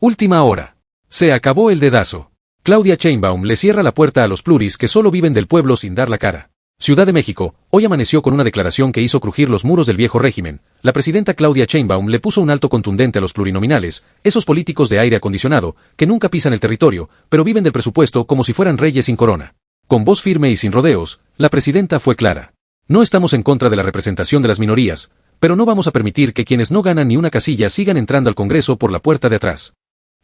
Última hora. Se acabó el dedazo. Claudia Sheinbaum le cierra la puerta a los pluris que solo viven del pueblo sin dar la cara. Ciudad de México, hoy amaneció con una declaración que hizo crujir los muros del viejo régimen. La presidenta Claudia Sheinbaum le puso un alto contundente a los plurinominales, esos políticos de aire acondicionado, que nunca pisan el territorio, pero viven del presupuesto como si fueran reyes sin corona. Con voz firme y sin rodeos, la presidenta fue clara. No estamos en contra de la representación de las minorías, pero no vamos a permitir que quienes no ganan ni una casilla sigan entrando al Congreso por la puerta de atrás.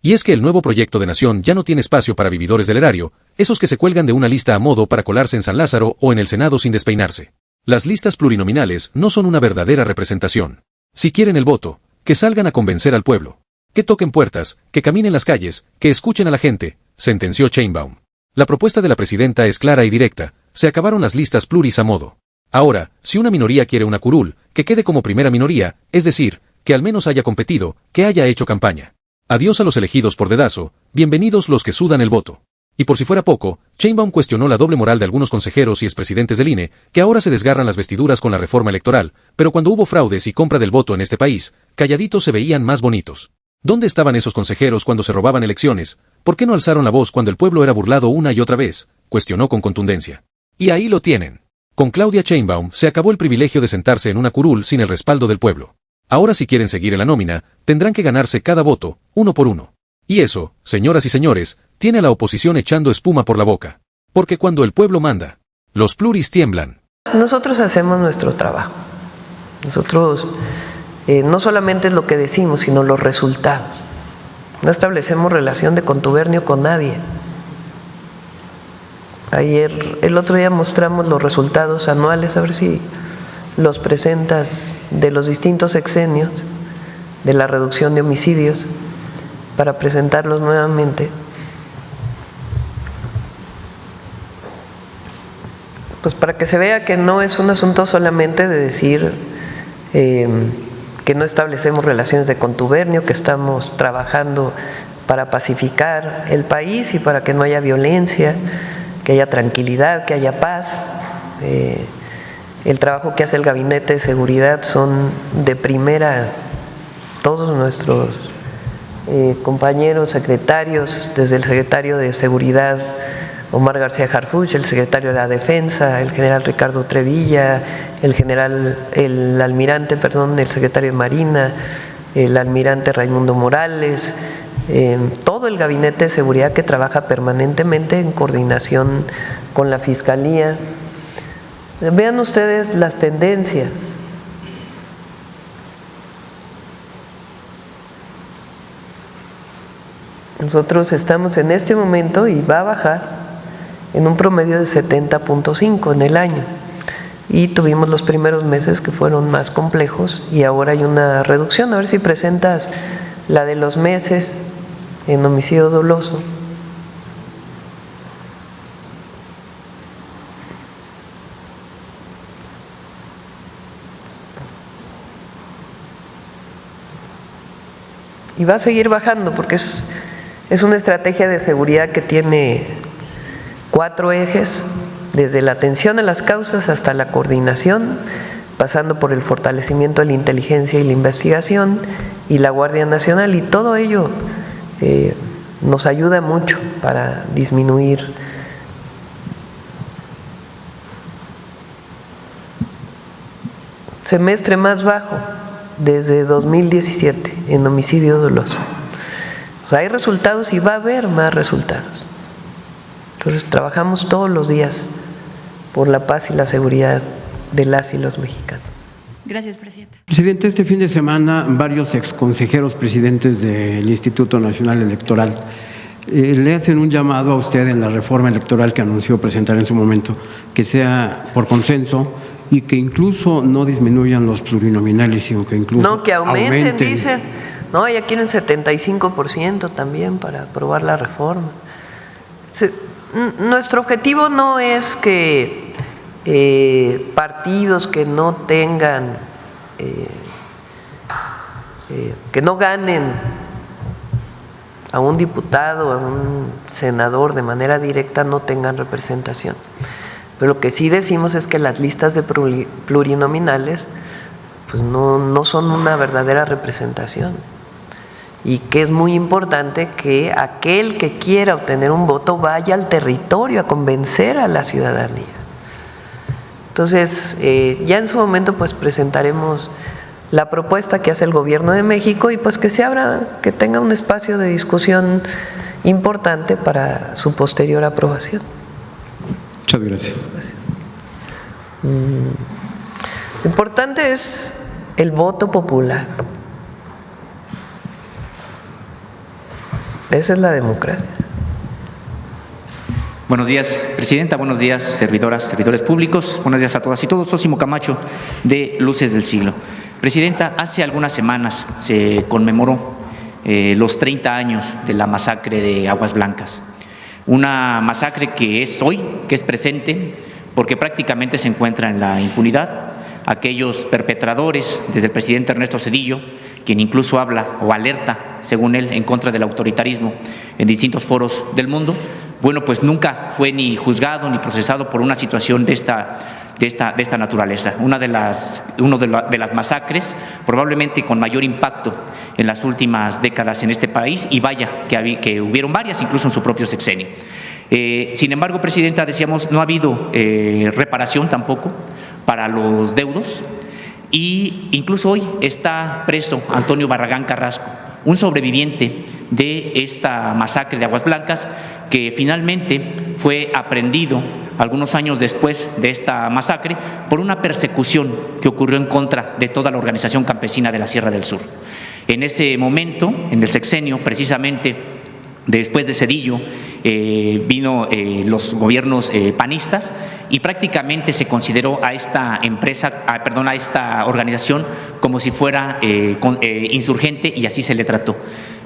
Y es que el nuevo proyecto de nación ya no tiene espacio para vividores del erario, esos que se cuelgan de una lista a modo para colarse en San Lázaro o en el Senado sin despeinarse. Las listas plurinominales no son una verdadera representación. Si quieren el voto, que salgan a convencer al pueblo. Que toquen puertas, que caminen las calles, que escuchen a la gente, sentenció Sheinbaum. La propuesta de la presidenta es clara y directa, se acabaron las listas pluris a modo. Ahora, si una minoría quiere una curul, que quede como primera minoría, es decir, que al menos haya competido, que haya hecho campaña. Adiós a los elegidos por dedazo, bienvenidos los que sudan el voto. Y por si fuera poco, Sheinbaum cuestionó la doble moral de algunos consejeros y expresidentes del INE, que ahora se desgarran las vestiduras con la reforma electoral, pero cuando hubo fraudes y compra del voto en este país, calladitos se veían más bonitos. ¿Dónde estaban esos consejeros cuando se robaban elecciones? ¿Por qué no alzaron la voz cuando el pueblo era burlado una y otra vez? Cuestionó con contundencia. Y ahí lo tienen. Con Claudia Sheinbaum se acabó el privilegio de sentarse en una curul sin el respaldo del pueblo. Ahora si quieren seguir en la nómina, tendrán que ganarse cada voto, uno por uno. Y eso, señoras y señores, tiene a la oposición echando espuma por la boca. Porque cuando el pueblo manda, los pluris tiemblan. Nosotros hacemos nuestro trabajo. Nosotros no solamente es lo que decimos, sino los resultados. No establecemos relación de contubernio con nadie. El otro día mostramos los resultados anuales, a ver si los presentas, de los distintos sexenios, de la reducción de homicidios, para presentarlos nuevamente. Pues para que se vea que no es un asunto solamente de decir que no establecemos relaciones de contubernio, que estamos trabajando para pacificar el país y para que no haya violencia, que haya tranquilidad, que haya paz. El trabajo que hace el Gabinete de Seguridad son de primera todos nuestros compañeros secretarios, desde el secretario de Seguridad Omar García Harfuch, el secretario de la Defensa, el general Ricardo Trevilla, el secretario de Marina, el almirante Raimundo Morales, todo el Gabinete de Seguridad que trabaja permanentemente en coordinación con la Fiscalía. Vean ustedes las tendencias. Nosotros estamos en este momento y va a bajar en un promedio de 70.5 en el año. Y tuvimos los primeros meses que fueron más complejos y ahora hay una reducción. A ver si presentas la de los meses en homicidio doloso. Y va a seguir bajando porque es una estrategia de seguridad que tiene 4 ejes, desde la atención a las causas hasta la coordinación, pasando por el fortalecimiento de la inteligencia y la investigación y la Guardia Nacional, y todo ello nos ayuda mucho para disminuir semestre más bajo desde 2017 en homicidio doloso. O sea, hay resultados y va a haber más resultados. Entonces trabajamos todos los días por la paz y la seguridad de las y los mexicanos. Gracias, presidente. Presidente, este fin de semana varios exconsejeros presidentes del Instituto Nacional Electoral le hacen un llamado a usted en la reforma electoral que anunció presentar en su momento, que sea por consenso y que incluso no disminuyan los plurinominales, sino que incluso no, que aumenten. Dicen. No, ya quieren 75% también para aprobar la reforma. Nuestro objetivo no es que partidos que no tengan, que no ganen a un diputado, a un senador de manera directa, no tengan representación. Pero lo que sí decimos es que las listas de plurinominales pues no son una verdadera representación. y que es muy importante que aquel que quiera obtener un voto vaya al territorio a convencer a la ciudadanía. Entonces, ya en su momento pues presentaremos la propuesta que hace el Gobierno de México y pues que se abra, que tenga un espacio de discusión importante para su posterior aprobación. Muchas gracias. Lo importante es el voto popular. Esa es la democracia. Buenos días, Presidenta. Buenos días, servidoras, servidores públicos. Buenos días a todas y todos. Sósimo Camacho, de Luces del Siglo. Presidenta, hace algunas semanas se conmemoró los 30 años de la masacre de Aguas Blancas. Una masacre que es hoy, que es presente, porque prácticamente se encuentra en la impunidad. Aquellos perpetradores, desde el presidente Ernesto Zedillo, quien incluso habla o alerta, según él, en contra del autoritarismo en distintos foros del mundo, bueno, pues nunca fue ni juzgado ni procesado por una situación de esta naturaleza. Una de las masacres probablemente con mayor impacto en las últimas décadas en este país, y vaya que hubieron varias, incluso en su propio sexenio. Sin embargo, Presidenta, decíamos, no ha habido reparación tampoco para los deudos, y incluso hoy está preso Antonio Barragán Carrasco, un sobreviviente de esta masacre de Aguas Blancas, que finalmente fue aprehendido algunos años después de esta masacre por una persecución que ocurrió en contra de toda la organización campesina de la Sierra del Sur. En ese momento, en el sexenio, precisamente después de Zedillo, vino los gobiernos panistas, y prácticamente se consideró a esta a esta organización como si fuera insurgente, y así se le trató.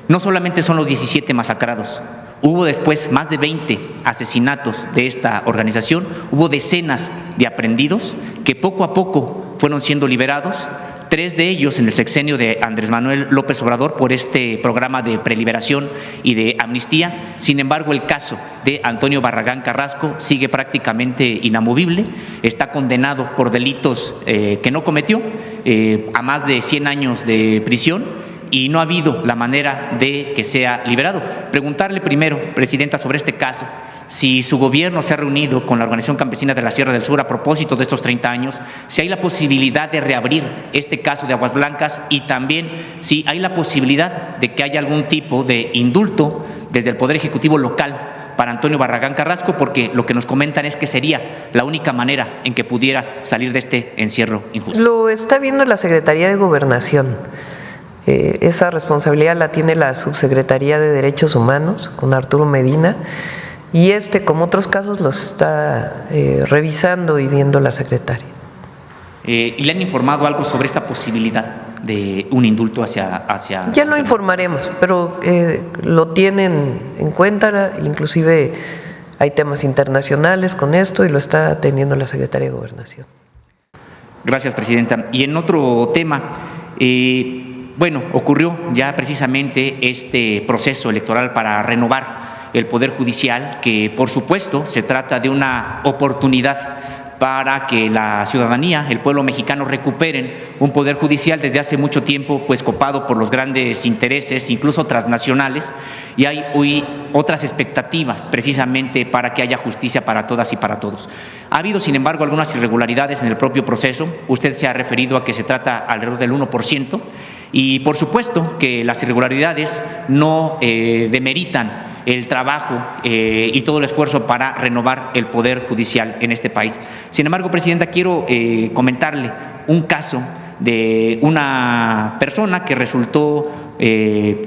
No solamente son los 17 masacrados, hubo después más de 20 asesinatos de esta organización, hubo decenas de aprehendidos que poco a poco fueron siendo liberados, 3 de ellos en el sexenio de Andrés Manuel López Obrador por este programa de preliberación y de amnistía. Sin embargo, el caso de Antonio Barragán Carrasco sigue prácticamente inamovible, está condenado por delitos que no cometió a más de 100 años de prisión, y no ha habido la manera de que sea liberado. Preguntarle primero, Presidenta, sobre este caso, si su gobierno se ha reunido con la Organización Campesina de la Sierra del Sur a propósito de estos 30 años, si hay la posibilidad de reabrir este caso de Aguas Blancas, y también si hay la posibilidad de que haya algún tipo de indulto desde el Poder Ejecutivo local para Antonio Barragán Carrasco, porque lo que nos comentan es que sería la única manera en que pudiera salir de este encierro injusto. Lo está viendo la Secretaría de Gobernación. Esa responsabilidad la tiene la Subsecretaría de Derechos Humanos con Arturo Medina, y como otros casos, los está revisando y viendo la secretaria. ¿Y le han informado algo sobre esta posibilidad de un indulto hacia Ya lo informaremos, pero lo tienen en cuenta, inclusive hay temas internacionales con esto y lo está atendiendo la Secretaría de Gobernación. Gracias, Presidenta. Y en otro tema, bueno, ocurrió ya precisamente este proceso electoral para renovar el Poder Judicial, que por supuesto se trata de una oportunidad para que la ciudadanía, el pueblo mexicano, recuperen un poder judicial desde hace mucho tiempo pues copado por los grandes intereses, incluso transnacionales, y hay hoy otras expectativas precisamente para que haya justicia para todas y para todos. Ha habido, sin embargo, algunas irregularidades en el propio proceso. Usted se ha referido a que se trata alrededor del 1%, y por supuesto que las irregularidades no demeritan el trabajo y todo el esfuerzo para renovar el Poder Judicial en este país. Sin embargo, Presidenta, quiero comentarle un caso de una persona que resultó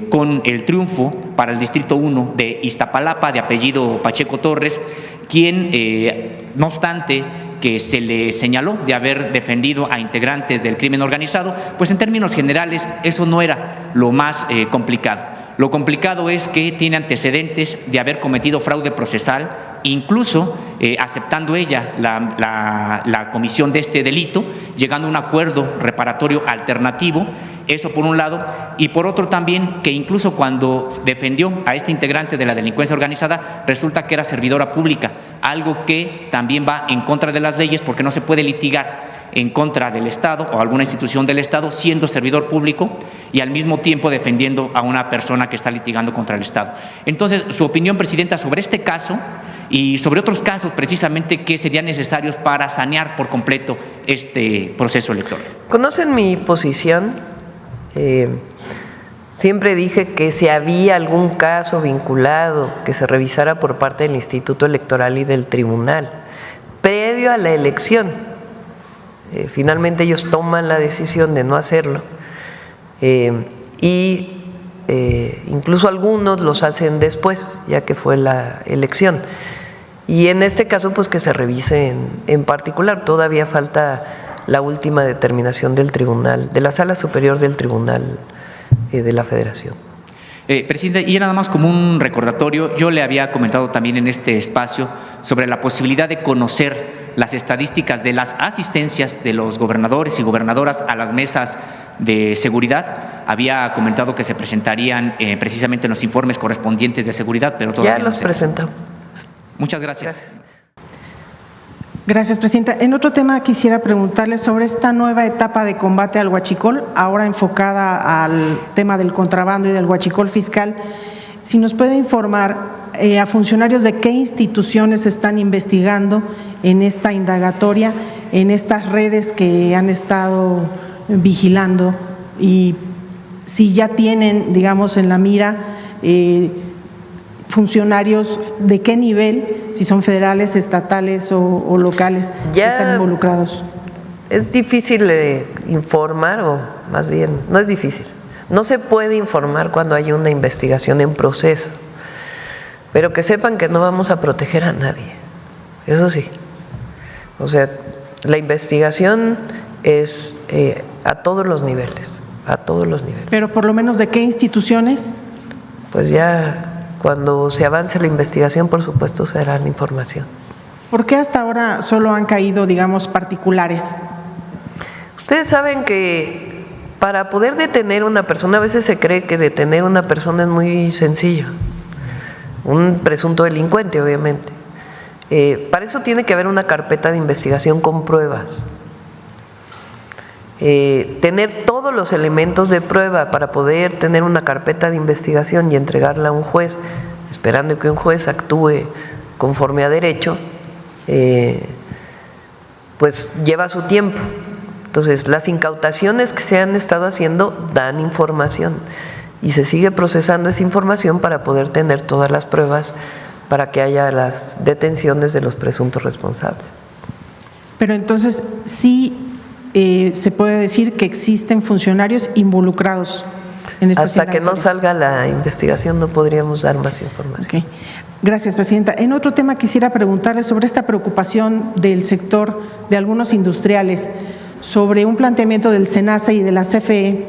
con el triunfo para el Distrito 1 de Iztapalapa, de apellido Pacheco Torres, quien, no obstante que se le señaló de haber defendido a integrantes del crimen organizado, pues en términos generales eso no era lo más complicado. Lo complicado es que tiene antecedentes de haber cometido fraude procesal, incluso aceptando ella la comisión de este delito, llegando a un acuerdo reparatorio alternativo. Eso por un lado, y por otro también que incluso cuando defendió a este integrante de la delincuencia organizada, resulta que era servidora pública, algo que también va en contra de las leyes porque no se puede litigar en contra del Estado o alguna institución del Estado siendo servidor público y al mismo tiempo defendiendo a una persona que está litigando contra el Estado. Entonces, su opinión, Presidenta, sobre este caso y sobre otros casos precisamente que serían necesarios para sanear por completo este proceso electoral. ¿Conocen mi posición? Siempre dije que si había algún caso vinculado que se revisara por parte del Instituto Electoral y del Tribunal, previo a la elección. Finalmente ellos toman la decisión de no hacerlo incluso algunos los hacen después, ya que fue la elección. Y en este caso, pues que se revise en particular. Todavía falta la última determinación del tribunal, de la Sala Superior del Tribunal de la Federación. Presidente, y nada más como un recordatorio, yo le había comentado también en este espacio sobre la posibilidad de conocer las estadísticas de las asistencias de los gobernadores y gobernadoras a las mesas de seguridad. Había comentado que se presentarían precisamente en los informes correspondientes de seguridad, pero todavía ya los presentamos. Muchas gracias. Gracias, Presidenta. En otro tema quisiera preguntarle sobre esta nueva etapa de combate al huachicol, ahora enfocada al tema del contrabando y del huachicol fiscal. Si nos puede informar a funcionarios de qué instituciones están investigando en esta indagatoria, en estas redes que han estado vigilando y si ya tienen, digamos, en la mira funcionarios de qué nivel, si son federales, estatales o locales, que están involucrados. Es difícil informar, o más bien, no es difícil. No se puede informar cuando hay una investigación en proceso, pero que sepan que no vamos a proteger a nadie, eso sí. O sea, la investigación es a todos los niveles, a todos los niveles. Pero por lo menos, ¿de qué instituciones? Pues ya cuando se avance la investigación, por supuesto, se dará la información. ¿Por qué hasta ahora solo han caído, digamos, particulares? Ustedes saben que para poder detener a una persona, a veces se cree que detener a una persona es muy sencillo, un presunto delincuente, obviamente. Para eso tiene que haber una carpeta de investigación con pruebas. Tener todos los elementos de prueba para poder tener una carpeta de investigación y entregarla a un juez, esperando que un juez actúe conforme a derecho, pues lleva su tiempo. Entonces, las incautaciones que se han estado haciendo dan información y se sigue procesando esa información para poder tener todas las pruebas para que haya las detenciones de los presuntos responsables. Pero entonces, sí se puede decir que existen funcionarios involucrados en esta Hasta que no salga la investigación no podríamos dar más información. Okay. Gracias, Presidenta. En otro tema quisiera preguntarle sobre esta preocupación del sector de algunos industriales sobre un planteamiento del SENACE y de la CFE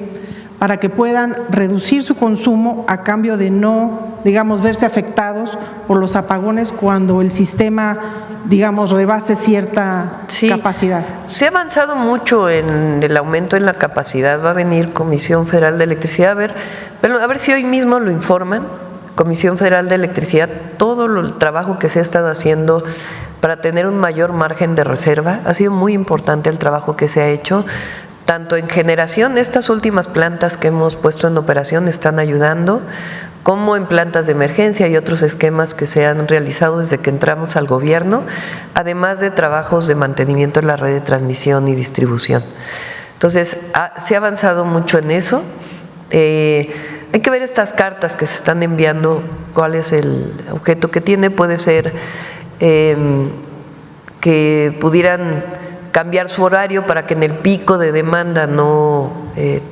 para que puedan reducir su consumo a cambio de no, digamos, verse afectados por los apagones cuando el sistema, digamos, rebase cierta capacidad. Se ha avanzado mucho en el aumento en la capacidad. Va a venir Comisión Federal de Electricidad, a ver si hoy mismo lo informan. Comisión Federal de Electricidad, todo el trabajo que se ha estado haciendo para tener un mayor margen de reserva, ha sido muy importante el trabajo que se ha hecho, tanto en generación, estas últimas plantas que hemos puesto en operación están ayudando, como en plantas de emergencia y otros esquemas que se han realizado desde que entramos al gobierno, además de trabajos de mantenimiento en la red de transmisión y distribución. Entonces, se ha avanzado mucho en eso. Hay que ver estas cartas que se están enviando, cuál es el objeto que tiene, puede ser que pudieran cambiar su horario para que en el pico de demanda no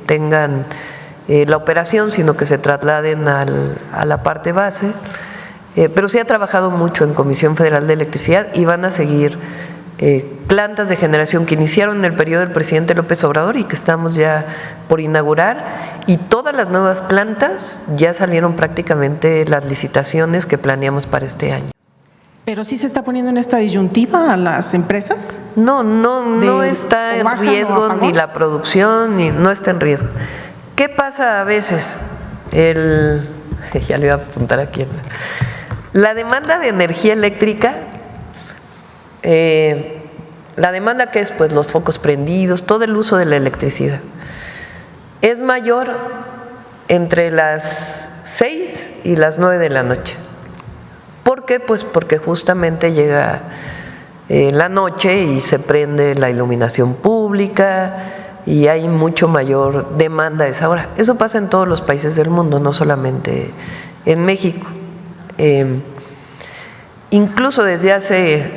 tengan la operación, sino que se trasladen a la parte base. Pero se ha trabajado mucho en Comisión Federal de Electricidad y van a seguir plantas de generación que iniciaron en el periodo del presidente López Obrador y que estamos ya por inaugurar, y todas las nuevas plantas ya salieron prácticamente las licitaciones que planeamos para este año. ¿Pero sí se está poniendo en esta disyuntiva a las empresas? No está en riesgo ni la producción, no está en riesgo. ¿Qué pasa a veces? Ya le iba a apuntar aquí. La demanda de energía eléctrica La demanda, ¿qué es? Pues los focos prendidos, todo el uso de la electricidad. Es mayor entre las 6 y las 9 de la noche. ¿Por qué? Pues porque justamente llega la noche y se prende la iluminación pública y hay mucho mayor demanda a esa hora. Eso pasa en todos los países del mundo, no solamente en México. Incluso desde hace,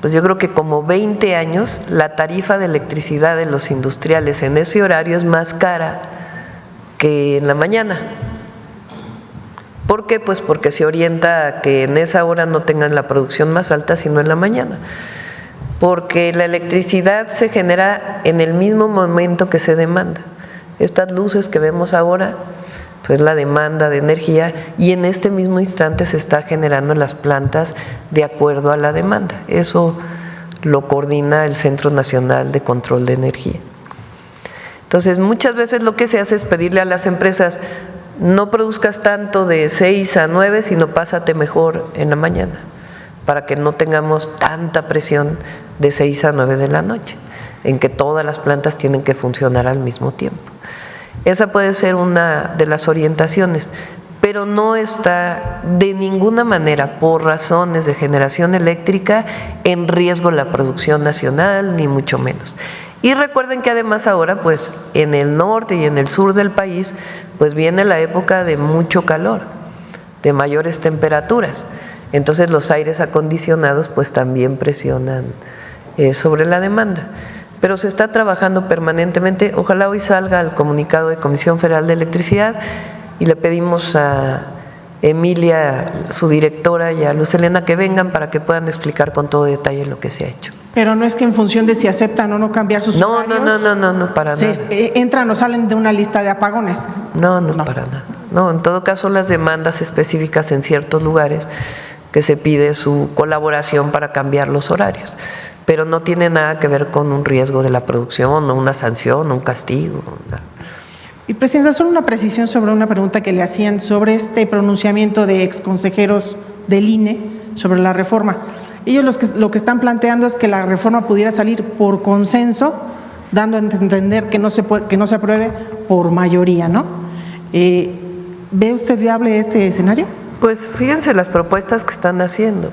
pues yo creo que como 20 años, la tarifa de electricidad de los industriales en ese horario es más cara que en la mañana. ¿Por qué? Pues porque se orienta a que en esa hora no tengan la producción más alta, sino en la mañana. Porque la electricidad se genera en el mismo momento que se demanda. Estas luces que vemos ahora, pues la demanda de energía, y en este mismo instante se está generando en las plantas de acuerdo a la demanda. Eso lo coordina el Centro Nacional de Control de Energía. Entonces, muchas veces lo que se hace es pedirle a las empresas: no produzcas tanto de 6 a 9, sino pásate mejor en la mañana, para que no tengamos tanta presión de 6 a 9 de la noche, en que todas las plantas tienen que funcionar al mismo tiempo. Esa puede ser una de las orientaciones, pero no está de ninguna manera, por razones de generación eléctrica, en riesgo la producción nacional, ni mucho menos. Y recuerden que además ahora, pues en el norte y en el sur del país, pues viene la época de mucho calor, de mayores temperaturas. Entonces los aires acondicionados pues también presionan sobre la demanda. Pero se está trabajando permanentemente. Ojalá hoy salga el comunicado de Comisión Federal de Electricidad y le pedimos a Emilia, su directora, y a Luz Helena que vengan para que puedan explicar con todo detalle lo que se ha hecho. Pero no es que en función de si aceptan o no cambiar sus horarios… No, para nada. ¿Entran o salen de una lista de apagones? No, para nada. No, en todo caso las demandas específicas en ciertos lugares que se pide su colaboración para cambiar los horarios, pero no tiene nada que ver con un riesgo de la producción o una sanción o un castigo. Nada. Y Presidenta, solo una precisión sobre una pregunta que le hacían sobre este pronunciamiento de exconsejeros del INE sobre la reforma. Ellos lo que están planteando es que la reforma pudiera salir por consenso, dando a entender que no se apruebe por mayoría, ¿no? ¿Ve usted viable este escenario? Pues fíjense las propuestas que están haciendo.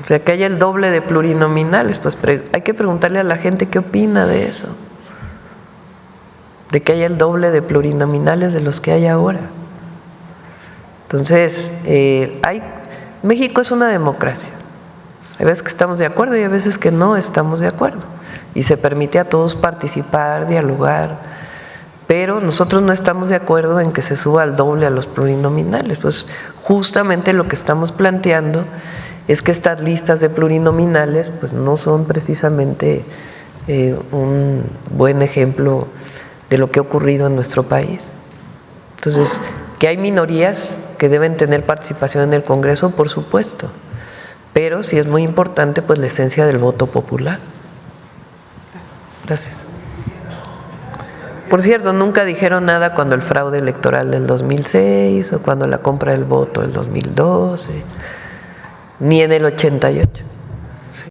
O sea, que haya el doble de plurinominales, pues hay que preguntarle a la gente qué opina de eso. De que haya el doble de plurinominales de los que hay ahora. Entonces, México es una democracia. Hay veces que estamos de acuerdo y hay veces que no estamos de acuerdo. Y se permite a todos participar, dialogar, pero nosotros no estamos de acuerdo en que se suba al doble a los plurinominales. Pues justamente lo que estamos planteando es que estas listas de plurinominales pues no son precisamente un buen ejemplo de lo que ha ocurrido en nuestro país. Entonces, que hay minorías que deben tener participación en el Congreso, por supuesto, pero sí es muy importante pues la esencia del voto popular. Gracias. Por cierto, nunca dijeron nada cuando el fraude electoral del 2006 o cuando la compra del voto del 2012, ni en el 88.